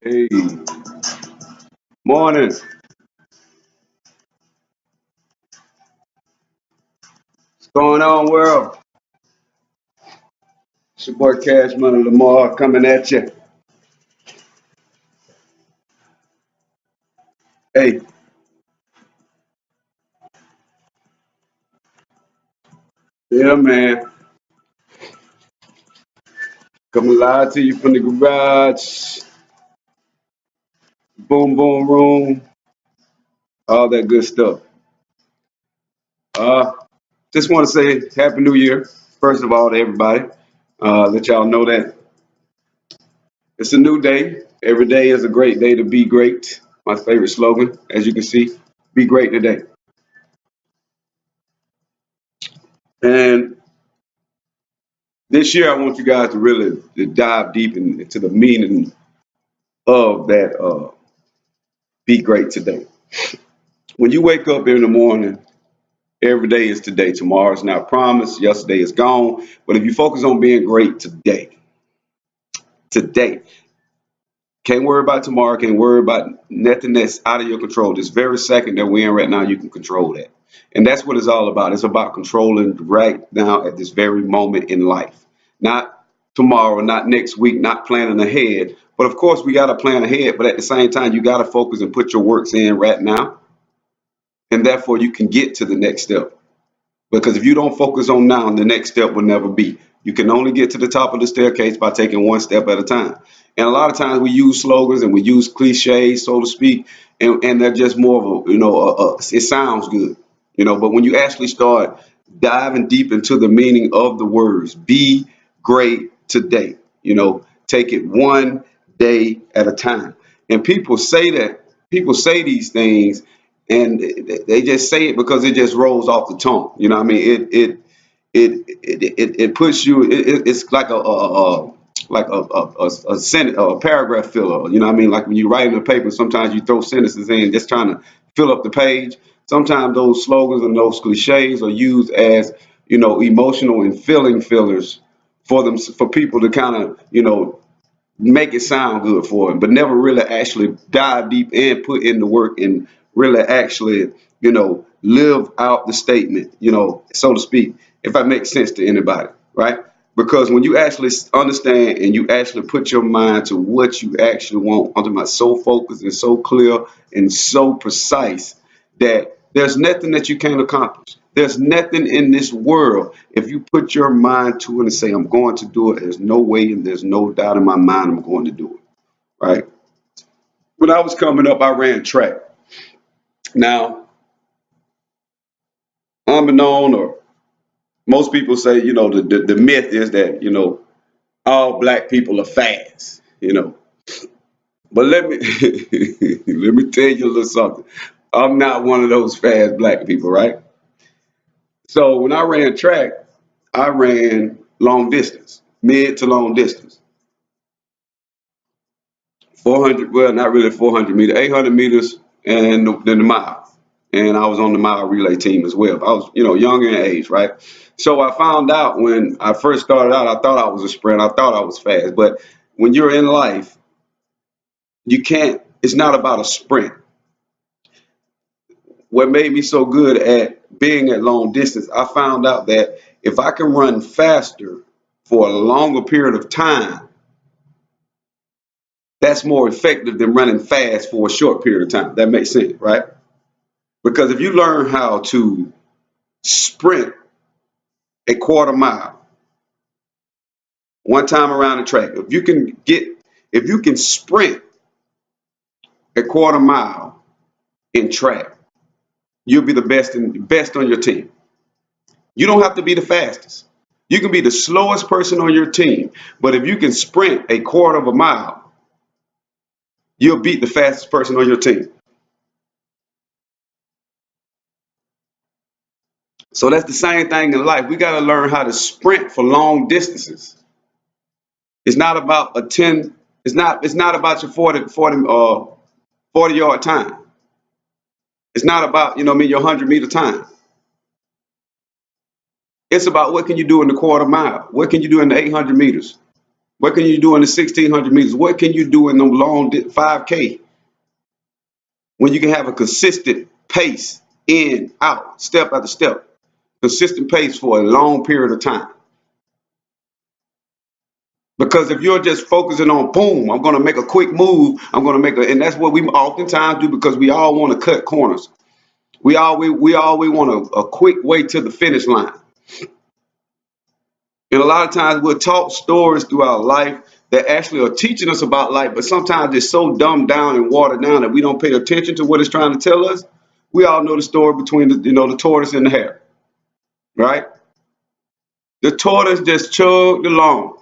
Hey, morning. What's going on, world? It's your boy CashMoneyLamar coming at you. Hey, yeah, man. Coming live to you from the garage, boom, boom room, all that good stuff. Uh, just want to say Happy New Year, first of all, to everybody. Let y'all know that it's a new day. Every day is a great day to be great. My favorite slogan, as you can see, be great today. And this year, I want you guys to really to dive deep into the meaning of that be great today. When you wake up in the morning, every day is today. Tomorrow's not promised. Yesterday is gone. But if you focus on being great today, can't worry about tomorrow, can't worry about nothing that's out of your control. This very second that we're in right now, you can control that. And that's what it's all about. It's about controlling right now at this very moment in life. Not tomorrow, not next week, not planning ahead. But of course, we got to plan ahead. But at the same time, you got to focus and put your works in right now. And therefore, you can get to the next step. Because if you don't focus on now, the next step will never be. You can only get to the top of the staircase by taking one step at a time. And a lot of times we use slogans and we use cliches, so to speak, and they're just more of a, it sounds good, but when you actually start diving deep into the meaning of the words, be great today, take it one day at a time. And people say these things and they just say it because it just rolls off the tongue. You know what I mean? It puts you. It's like a sentence, a paragraph filler. You know what I mean? Like when you write in a paper, sometimes you throw sentences in just trying to fill up the page. Sometimes those slogans and those cliches are used as emotional and feeling fillers for people to kind of make it sound good for them, but never really actually dive deep and put in the work and really actually, live out the statement, so to speak, if that makes sense to anybody, right? Because when you actually understand and you actually put your mind to what you actually want, I'm talking about so focused and so clear and so precise that there's nothing that you can't accomplish. There's nothing in this world. If you put your mind to it and say, I'm going to do it, there's no way and there's no doubt in my mind I'm going to do it. Right? When I was coming up, I ran track. Now, unbeknown or most people say, the myth is that, all black people are fast. But let me let me tell you a little something. I'm not one of those fast black people, right? So when I ran track, I ran long distance, mid to long distance. 400, well, not really 400 meters, 800 meters, and then the mile. And I was on the mile relay team as well. I was, younger in age, right? So I found out when I first started out, I thought I was a sprint. I thought I was fast. But when you're in life, you can't, it's not about a sprint. What made me so good at being at long distance, I found out that if I can run faster for a longer period of time, that's more effective than running fast for a short period of time. That makes sense, right? Because if you learn how to sprint a quarter mile one time around the track, if you can sprint a quarter mile in track, you'll be the best on your team. You don't have to be the fastest. You can be the slowest person on your team, but if you can sprint a quarter of a mile, you'll beat the fastest person on your team. So that's the same thing in life. We got to learn how to sprint for long distances. It's not about a 10, it's not about your 40 yard time. It's not about, your 100-meter time. It's about what can you do in the quarter mile? What can you do in the 800 meters? What can you do in the 1600 meters? What can you do in the long 5K when you can have a consistent pace in, out, step after step, consistent pace for a long period of time? Because if you're just focusing on boom, I'm going to make a quick move, I'm going to make a, and that's what we oftentimes do because we all want to cut corners. We always want a quick way to the finish line. And a lot of times we're taught stories throughout life that actually are teaching us about life, but sometimes it's so dumbed down and watered down that we don't pay attention to what it's trying to tell us. We all know the story between the tortoise and the hare, right? The tortoise just chugged along.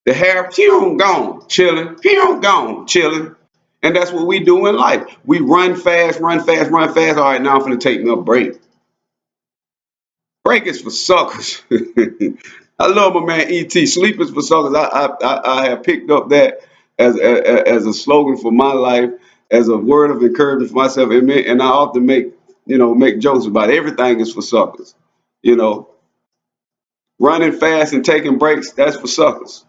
The hare, pew, gone, chilling, pew, gone, chilling. And that's what we do in life. We run fast, run fast, run fast. All right, now I'm going to take me a break. Break is for suckers. I love my man ET. Sleep is for suckers. I have picked up that as a slogan for my life, as a word of encouragement for myself. And I often make jokes about it. Everything is for suckers. You know, running fast and taking breaks, that's for suckers.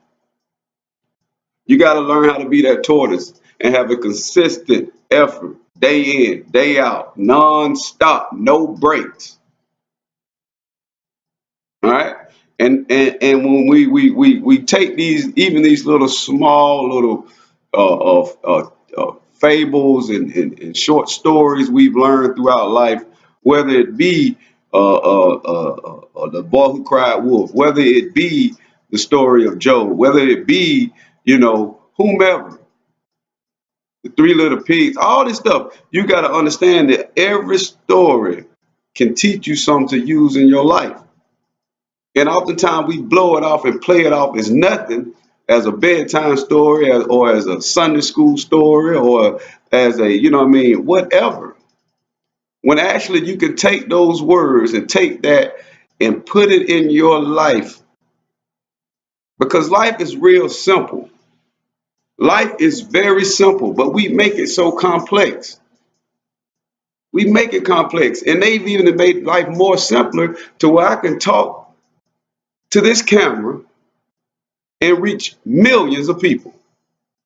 You got to learn how to be that tortoise and have a consistent effort, day in, day out, non-stop, no breaks. All right. And when we take these little small little fables and short stories we've learned throughout life, whether it be the boy who cried wolf, whether it be the story of Job, whether it be whomever, the three little pigs, all this stuff, you got to understand that every story can teach you something to use in your life. And oftentimes we blow it off and play it off as nothing, as a bedtime story, or as a Sunday school story, or as a, whatever. When actually you can take those words and take that and put it in your life. Because life is real simple. Life is very simple, but we make it so complex. We make it complex. And they've even made life more simpler to where I can talk to this camera and reach millions of people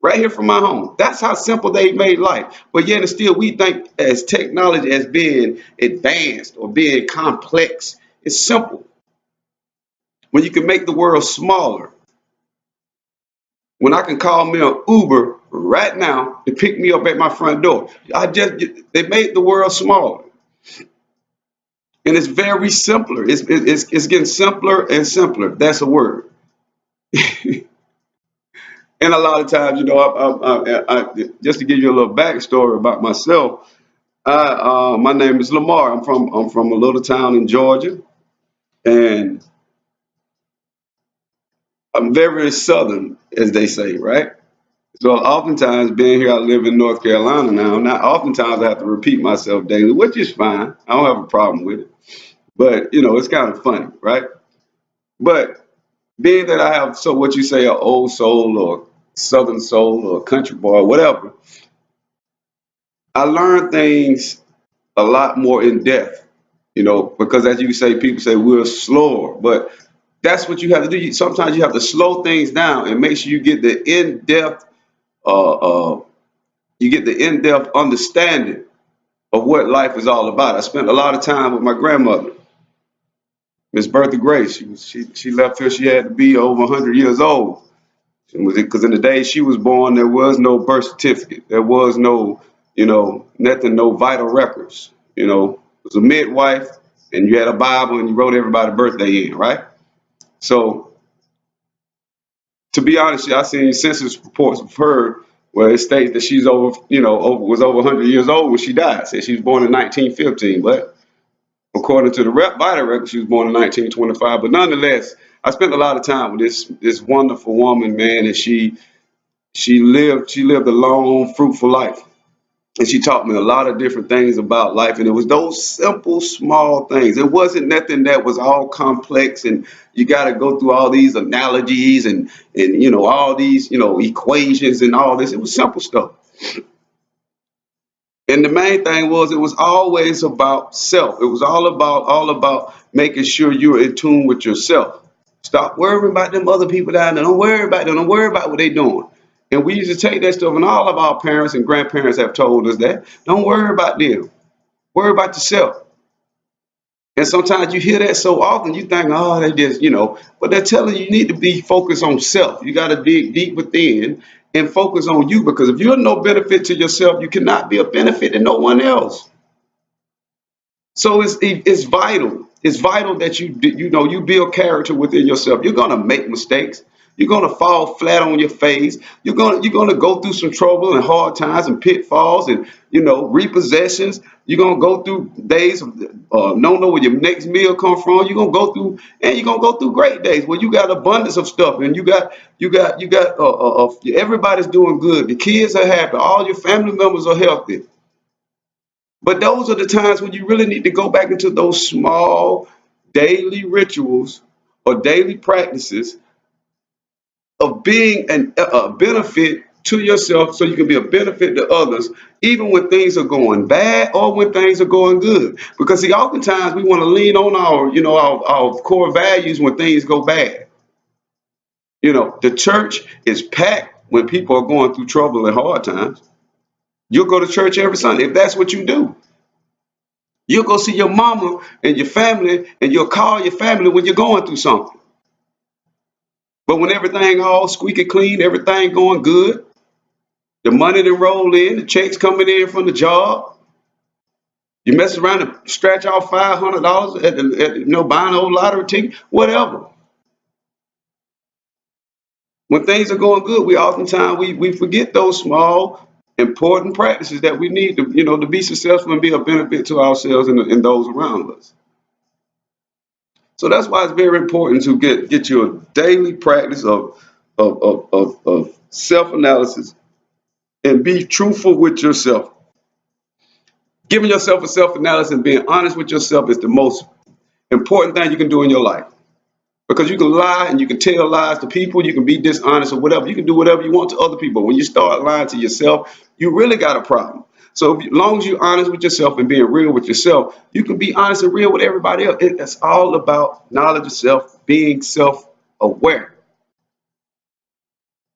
right here from my home. That's how simple they made life. But yet and still we think as technology as being advanced or being complex. It's simple. When you can make the world smaller. When I can call me an Uber right now to pick me up at my front door. They made the world smaller. And it's very simpler. It's getting simpler and simpler. That's a word. And a lot of times, just to give you a little backstory about myself, my name is Lamar. I'm from a little town in Georgia, and I'm very southern, as they say, right? So oftentimes, being here, I live in North Carolina now. Now, oftentimes I have to repeat myself daily, which is fine. I don't have a problem with it. But it's kind of funny, right? But being that I have what you say, an old soul or southern soul or country boy, whatever, I learn things a lot more in depth, because as you say, people say we're slower, but that's what you have to do. Sometimes you have to slow things down and make sure you get the in-depth, uh, uh, understanding of what life is all about. I spent a lot of time with my grandmother, Miss Bertha Grace. She left here. She had to be over 100 years old. Because in the day she was born, there was no birth certificate. There was no, nothing, no vital records. It was a midwife, and you had a Bible, and you wrote everybody's birthday in, right? So, to be honest, I seen census reports of her where it states that she's was over 100 years old when she died. Said she was born in 1915, but according to the vital record, she was born in 1925. But nonetheless, I spent a lot of time with this wonderful woman, man, and she lived a long, fruitful life. And she taught me a lot of different things about life. And it was those simple, small things. It wasn't nothing that was all complex and you got to go through all these analogies and all these, equations and all this. It was simple stuff. And the main thing was it was always about self. It was all about making sure you're in tune with yourself. Stop worrying about them other people down there. Don't worry about them. Don't worry about what they're doing. And we used to take that stuff, and all of our parents and grandparents have told us that. Don't worry about them. Worry about yourself. And sometimes you hear that so often, you think, oh, they just, but they're telling you need to be focused on self. You got to dig deep within and focus on you, because if you're no benefit to yourself, you cannot be a benefit to no one else. So it's vital. It's vital that you build character within yourself. You're gonna make mistakes. You're gonna fall flat on your face. You're gonna go through some trouble and hard times and pitfalls and repossessions. You're gonna go through days of don't know where your next meal come from. You're gonna go through great days where you got abundance of stuff and everybody's doing good. The kids are happy. All your family members are healthy. But those are the times when you really need to go back into those small daily rituals or daily practices of being a benefit to yourself so you can be a benefit to others, even when things are going bad or when things are going good. Because see, oftentimes we want to lean on our core values when things go bad. The church is packed when people are going through trouble and hard times. You'll go to church every Sunday if that's what you do. You'll go see your mama and your family, and you'll call your family when you're going through something. But when everything all squeaky clean, everything going good, the money that roll in, the checks coming in from the job, you mess around and scratch off $500 buying an old lottery ticket, whatever. When things are going good, we oftentimes we forget those small important practices that we need to be successful and be a benefit to ourselves and those around us. So that's why it's very important to get you a daily practice of self-analysis and be truthful with yourself. Giving yourself a self-analysis and being honest with yourself is the most important thing you can do in your life. Because you can lie and you can tell lies to people, you can be dishonest or whatever. You can do whatever you want to other people. When you start lying to yourself, you really got a problem. So as long as you're honest with yourself and being real with yourself, you can be honest and real with everybody else. It's all about knowledge of self, being self-aware.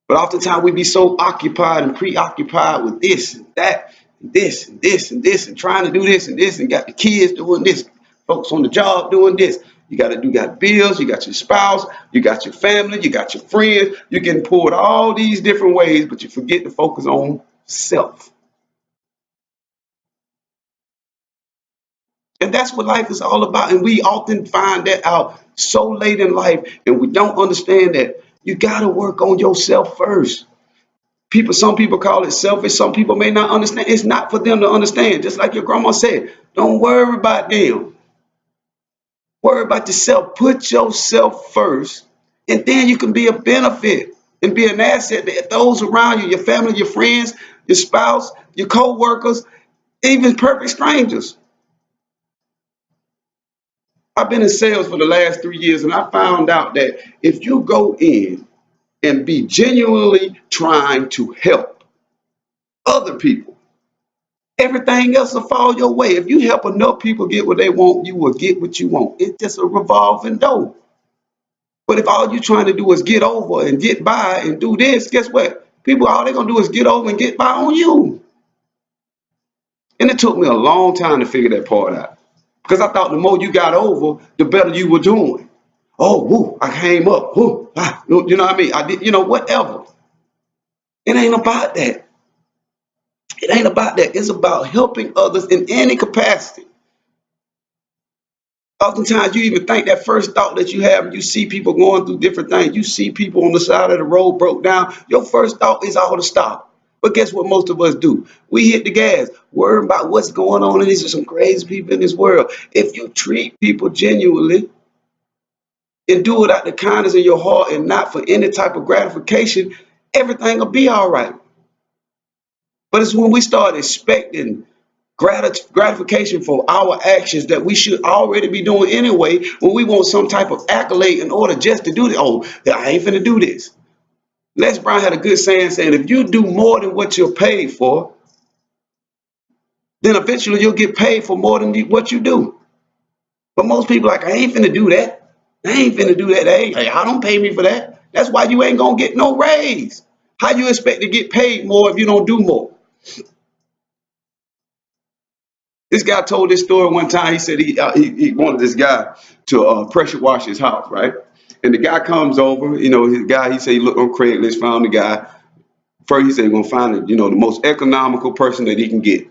But oftentimes we be so occupied and preoccupied with this and that, and this and this and this, and trying to do this and this, and got the kids doing this, folks on the job doing this. You got bills, you got your spouse, you got your family, you got your friends. You're getting pulled all these different ways, but you forget to focus on self. And that's what life is all about. And we often find that out so late in life, and we don't understand that you got to work on yourself first. Some people call it selfish. Some people may not understand. It's not for them to understand. Just like your grandma said, don't worry about them. Worry about yourself. Put yourself first, and then you can be a benefit and be an asset to those around you, your family, your friends, your spouse, your co-workers, even perfect strangers. I've been in sales for the last 3 years, and I found out that if you go in and be genuinely trying to help other people, everything else will fall your way. If you help enough people get what they want, you will get what you want. It's just a revolving door. But if all you're trying to do is get over and get by and do this, guess what? People, all they're going to do is get over and get by on you. And it took me a long time to figure that part out. Because I thought the more you got over, the better you were doing. Oh, woo, I came up. Woo, you know what I mean? I did, whatever. It ain't about that. It ain't about that. It's about helping others in any capacity. Oftentimes, you even think that first thought that you have, and you see people going through different things. You see people on the side of the road broke down. Your first thought is all to stop. But guess what most of us do? We hit the gas, worrying about what's going on, and these are some crazy people in this world. If you treat people genuinely and do it out the kindness in your heart and not for any type of gratification, everything will be all right. But it's when we start expecting gratification for our actions that we should already be doing anyway, when we want some type of accolade in order just to do this. Oh, I ain't finna do this. Les Brown had a good saying if you do more than what you're paid for, then eventually you'll get paid for more than what you do. But most people are like, I ain't finna do that. They ain't finna do that. Hey, I don't pay me for that. That's why you ain't gonna get no raise. How you expect to get paid more if you don't do more? This guy told this story one time. He said he wanted this guy to pressure wash his house, right? And the guy comes over, his guy, he said he looked on Craigslist, found the guy. First, he said he's gonna find the most economical person that he can get.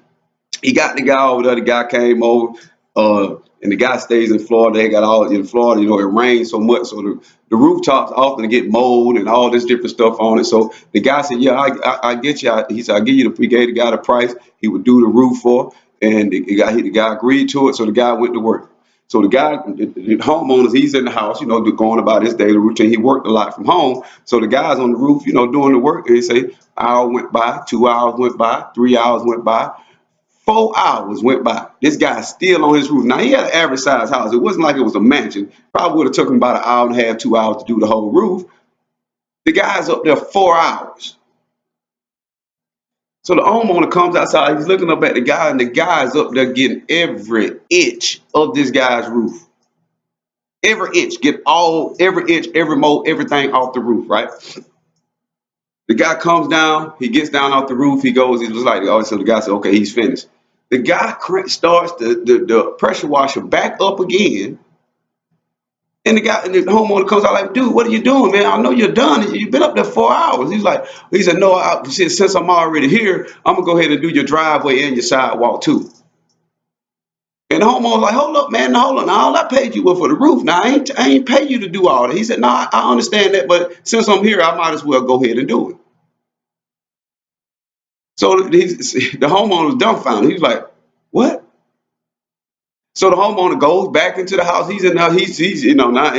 He got the guy over there. The guy came over, and the guy stays in Florida. They got all in Florida. It rains so much, so the rooftops often get mold and all this different stuff on it. So the guy said, "Yeah, I get you." He said, "I give you the." He gave the guy the price. He would do the roof for, and the guy agreed to it. So the guy went to work. So the homeowners, he's in the house, going about his daily routine. He worked a lot from home. So the guy's on the roof, doing the work. And he say, hour went by, 2 hours went by, 3 hours went by. 4 hours went by. This guy's still on his roof. Now, he had an average size house. It wasn't like it was a mansion. Probably would have took him about an hour and a half, 2 hours to do the whole roof. The guy's up there 4 hours. So the homeowner comes outside. He's looking up at the guy, and the guy's up there getting every inch of this guy's roof. Every inch. Every inch, every mold, everything off the roof, right? The guy comes down, he gets down off the roof, he goes, he was like, oh, so the guy said, okay, he's finished. The guy starts the pressure washer back up again, and the homeowner comes out like, dude, what are you doing, man? I know you're done. You've been up there 4 hours. He said, no, since I'm already here, I'm gonna go ahead and do your driveway and your sidewalk too. And the homeowner's like, hold up, man, hold on. Now, all I paid you was for the roof. Now, I ain't pay you to do all that. He said, no, I understand that, but since I'm here, I might as well go ahead and do it. So the homeowner was dumbfounded. He was like, what? So the homeowner goes back into the house. He's in there. He's now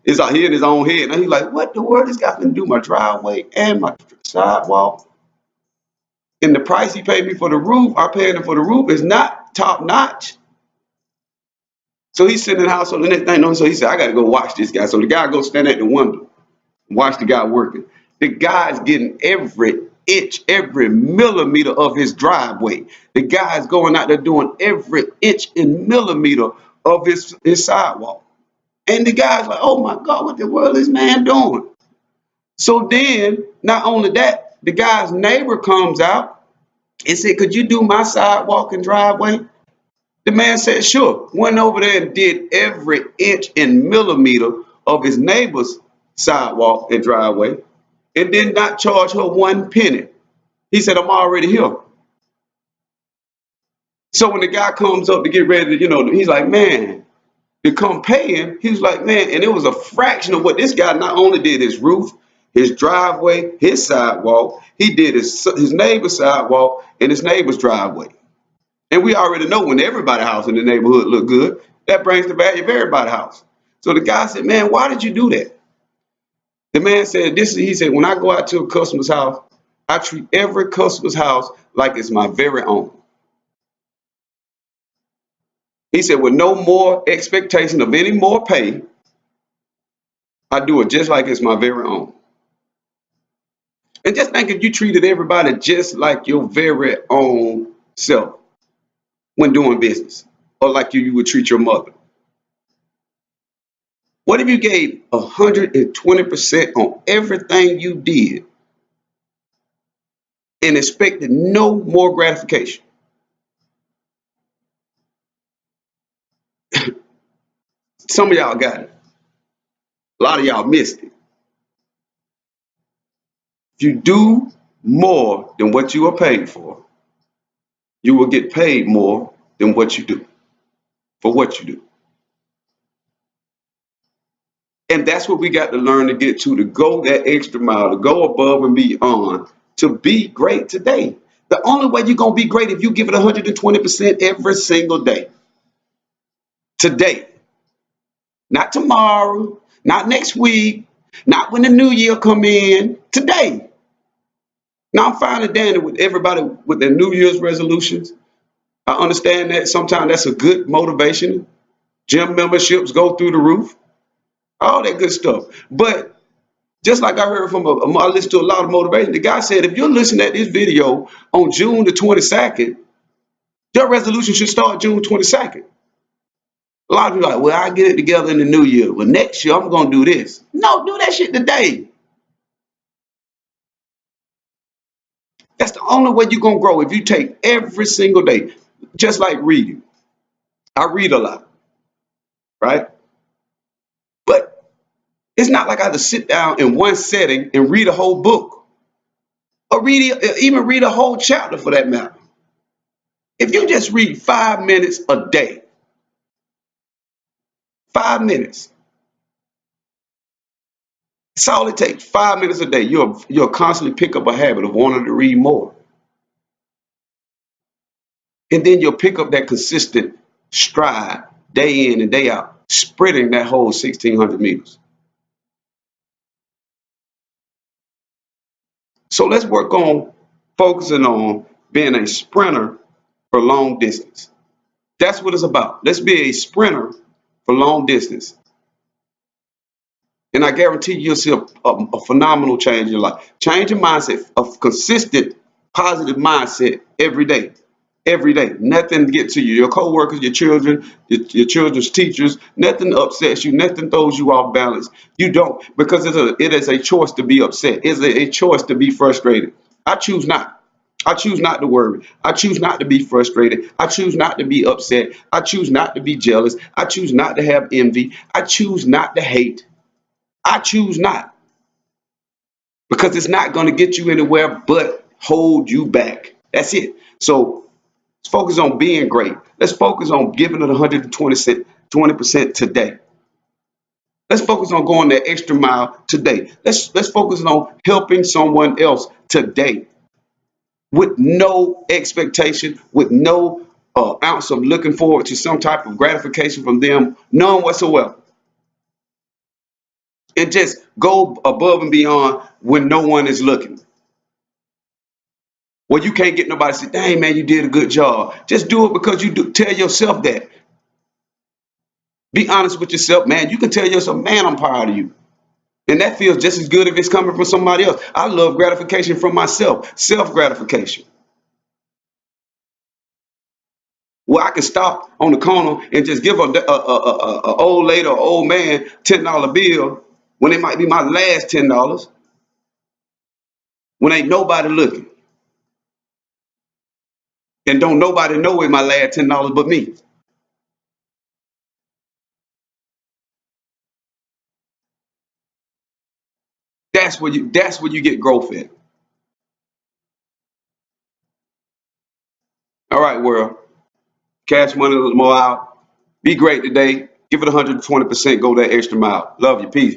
it's out here in his own head. Now he's like, what the world? This guy can do my driveway and my sidewalk. And the price he paid me for the roof, I paid him for the roof, is not top notch. So he's sitting in the house. So the next thing, so he said, I got to go watch this guy. So the guy goes stand at the window, watch the guy working. The guy's getting every inch, every millimeter of his driveway. The guy's going out there doing every inch and millimeter of his sidewalk. And the guy's like, oh my God, what the world is this man doing? So then, not only that, the guy's neighbor comes out and said, could you do my sidewalk and driveway? The man said, sure. Went over there and did every inch and millimeter of his neighbor's sidewalk and driveway, and did not charge her 1 penny. He said, I'm already here. So when the guy comes up to get ready to, he's like, man, to come pay him, he was like, man, and it was a fraction of what this guy not only did his roof, his driveway, his sidewalk, he did his neighbor's sidewalk and his neighbor's driveway. And we already know when everybody's house in the neighborhood look good, that brings the value of everybody's house. So the guy said, man, why did you do that? The man said, he said, when I go out to a customer's house, I treat every customer's house like it's my very own. He said, with no more expectation of any more pay, I do it just like it's my very own. And just think if you treated everybody just like your very own self when doing business, or like you would treat your mother. What if you gave 120% on everything you did and expected no more gratification? Some of y'all got it. A lot of y'all missed it. If you do more than what you are paid for, you will get paid more than what you do, for what you do. And that's what we got to learn to get to go that extra mile, to go above and beyond, to be great today. The only way you're going to be great if you give it 120% every single day. Today. Not tomorrow, not next week, not when the new year come in. Today. Now, I'm fine and dandy with everybody with their New Year's resolutions. I understand that sometimes that's a good motivation. Gym memberships go through the roof. All that good stuff. But just like I heard from I listened to a lot of motivation, the guy said, if you're listening at this video on June the 22nd, your resolution should start June 22nd. A lot of people are like, well, I get it together in the new year. Well, next year I'm gonna do this. No, do that shit today. That's the only way you're gonna grow. If you take every single day, just like reading. I read a lot, right? But it's not like I have to sit down in one setting and read a whole book or even read a whole chapter for that matter. If you just read 5 minutes a day, 5 minutes, that's all it takes. 5 minutes a day. You'll constantly pick up a habit of wanting to read more. And then you'll pick up that consistent stride day in and day out, sprinting that whole 1,600 meters. So let's work on focusing on being a sprinter for long distance. That's what it's about. Let's be a sprinter for long distance. And I guarantee you'll see a phenomenal change in your life. Change your mindset, a consistent, positive mindset every day. Every day. Nothing gets to you. Your coworkers, your children, your children's teachers, nothing upsets you, nothing throws you off balance. You don't, because it is a choice to be upset. It's a choice to be frustrated. I choose not. I choose not to worry. I choose not to be frustrated. I choose not to be upset. I choose not to be jealous. I choose not to have envy. I choose not to hate. I choose not, because it's not going to get you anywhere but hold you back. That's it. So let's focus on being great. Let's focus on giving it 120% today. Let's focus on going that extra mile today. Let's focus on helping someone else today with no expectation, with no ounce of looking forward to some type of gratification from them, none whatsoever. And just go above and beyond when no one is looking. Well, you can't get nobody to say, dang, man, you did a good job. Just do it because you do. Tell yourself that. Be honest with yourself, man. You can tell yourself, man, I'm proud of you. And that feels just as good if it's coming from somebody else. I love gratification from myself, self gratification. Well, I can stop on the corner and just give a old lady or old man $10 bill when it might be my last $10, when ain't nobody looking. And don't nobody know it's my last $10 but me. That's where you get growth in. All right, world. Cash money, Lamar out. Be great today. Give it 120%. Go that extra mile. Love you. Peace.